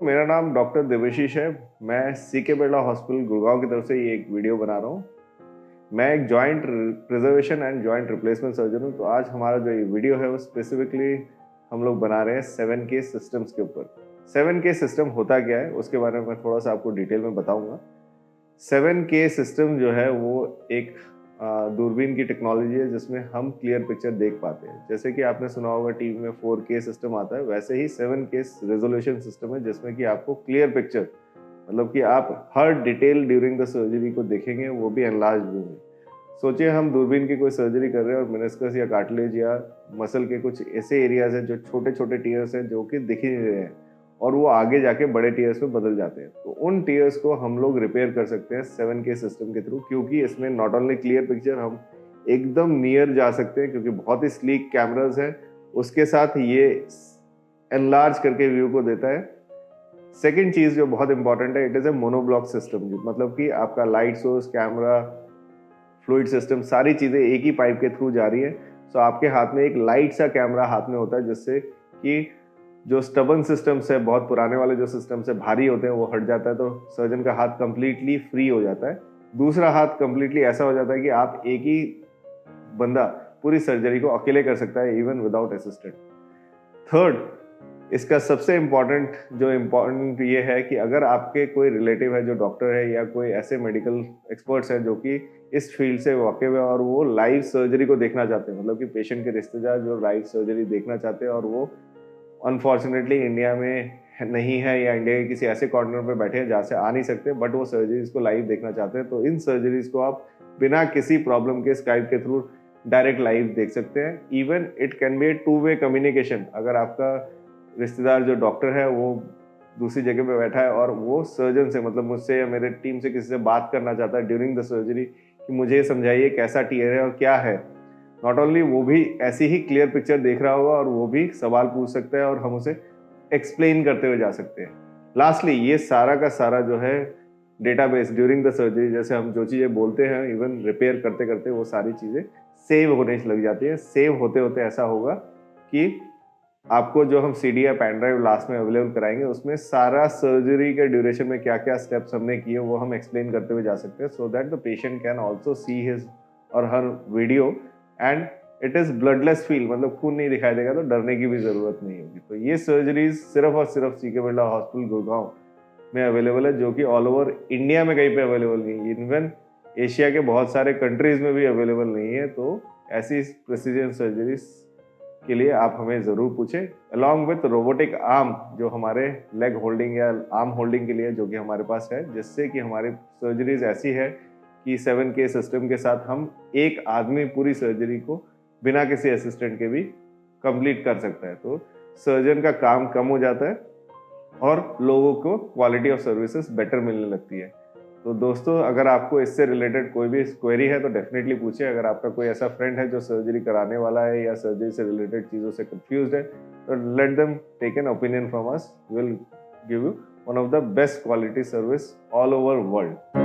मेरा नाम डॉक्टर देवाशीष है। मैं सीके बिरला हॉस्पिटल गुड़गांव की तरफ से ये एक वीडियो बना रहा हूँ। मैं एक joint preservation and joint replacement surgeon हूँ। तो आज हमारा जो ये वीडियो है वो स्पेसिफिकली हम लोग बना रहे हैं 7K सिस्टम्स के ऊपर। 7K सिस्टम होता क्या है उसके बारे में मैं थोड़ा सा आपको डिटेल में बताऊंगा। 7K सिस्टम जो है वो एक दूरबीन की टेक्नोलॉजी है जिसमें हम क्लियर पिक्चर देख पाते हैं। जैसे कि आपने सुना होगा टीवी में 4K सिस्टम आता है, वैसे ही 7K रेजोल्यूशन सिस्टम है जिसमें कि आपको क्लियर पिक्चर मतलब कि आप हर डिटेल ड्यूरिंग द सर्जरी को देखेंगे, वो भी एनलार्ज व्यू में। सोचिए हम दूरबीन की कोई सर्जरी कर रहे हैं और मेनिस्कस या कार्टिलेज या मसल के कुछ ऐसे एरियाज हैं जो छोटे छोटे टीयर्स हैं जो कि दिख ही नहीं रहे हैं और वो आगे जाके बड़े टीयर्स में बदल जाते हैं। तो उन टीयर्स को हम लोग रिपेयर कर सकते हैं 7K सिस्टम के थ्रू, क्योंकि इसमें नॉट ओनली क्लियर पिक्चर, हम एकदम नियर जा सकते हैं क्योंकि बहुत ही स्लीक कैमराज हैं, उसके साथ ये एनलार्ज करके व्यू को देता है। सेकेंड चीज जो बहुत इंपॉर्टेंट है, it is a monoblock system, मतलब कि आपका light source, camera, fluid system, सारी चीजें एक ही पाइप के थ्रू जा रही है। सो आपके हाथ में एक लाइट सा कैमरा हाथ में होता है जिससे कि जो स्टबन सिस्टम्स है, बहुत पुराने वाले जो सिस्टम्स है, भारी होते हैं, वो हट जाता है तो सर्जन का हाथ कंप्लीटली फ्री हो जाता है। दूसरा हाथ कंप्लीटली ऐसा हो जाता है कि आप एक ही बंदा पूरी सर्जरी को अकेले कर सकता है, इवन विदाउट असिस्टेंट। थर्ड, इसका सबसे इम्पॉर्टेंट ये है कि अगर आपके कोई रिलेटिव है जो डॉक्टर है या कोई ऐसे मेडिकल एक्सपर्ट्स हैं जो कि इस फील्ड से वाकिफ है और वो लाइव सर्जरी को देखना चाहते हैं, मतलब कि पेशेंट के रिश्तेदार जो लाइव सर्जरी देखना चाहते हैं और वो अनफॉर्चुनेटली इंडिया में नहीं है या इंडिया के किसी ऐसे कॉर्नर पे बैठे हैं जहाँ से आ नहीं सकते, बट वो सर्जरीज को लाइव देखना चाहते हैं, तो इन सर्जरीज को आप बिना किसी प्रॉब्लम के स्काइप के थ्रू डायरेक्ट लाइव देख सकते हैं। Even it can be A two way communication. अगर आपका रिश्तेदार जो डॉक्टर है वो दूसरी जगह पे बैठा है और वो सर्जन से, मतलब मुझसे या मेरे टीम से किसी से बात करना चाहता है ड्यूरिंग द सर्जरी कि मुझे समझाइए कैसा टीयर है और क्या है, नॉट ओनली वो भी ऐसी ही क्लियर पिक्चर देख रहा होगा और वो भी सवाल पूछ सकता है और हम उसे एक्सप्लेन करते हुए जा सकते हैं। लास्टली ये सारा का सारा जो है डेटाबेस ड्यूरिंग द सर्जरी, जैसे हम जो चीज़ें बोलते हैं इवन रिपेयर करते करते वो सारी चीज़ें सेव होने लग जाती है। सेव होते होते ऐसा होगा कि आपको जो हम CD या पेन ड्राइव लास्ट में अवेलेबल कराएंगे उसमें सारा सर्जरी के ड्यूरेशन में क्या क्या स्टेप्स हमने किए वो हम एक्सप्लेन करते हुए जा सकते हैं, so that the patient can also see his और her video and it is bloodless feel, मतलब खून नहीं दिखाई देगा तो डरने की भी जरूरत नहीं होगी। तो ये सर्जरीज सिर्फ और सिर्फ सीके बिरला हॉस्पिटल गुड़गांव में अवेलेबल है, जो कि ऑल ओवर इंडिया में कहीं पे अवेलेबल नहीं है, इवन एशिया के बहुत सारे कंट्रीज में भी अवेलेबल नहीं है। तो ऐसी प्रिसीजन सर्जरीज के लिए आप हमें ज़रूर पूछें, अलॉन्ग विथ रोबोटिक आर्म जो हमारे लेग होल्डिंग या आर्म होल्डिंग के लिए जो कि हमारे पास है, जिससे कि हमारी सर्जरीज ऐसी है कि 7K सिस्टम के साथ हम एक आदमी पूरी सर्जरी को बिना किसी असिस्टेंट के भी कंप्लीट कर सकता है। तो सर्जन का काम कम हो जाता है और लोगों को क्वालिटी ऑफ सर्विसेज बेटर मिलने लगती है। तो दोस्तों, अगर आपको इससे रिलेटेड कोई भी क्वेरी है तो डेफिनेटली पूछें। अगर आपका कोई ऐसा फ्रेंड है जो सर्जरी कराने वाला है या सर्जरी से रिलेटेड चीज़ों से कंफ्यूज्ड है, तो let them take an opinion from us, will give you one of the best quality service all over world.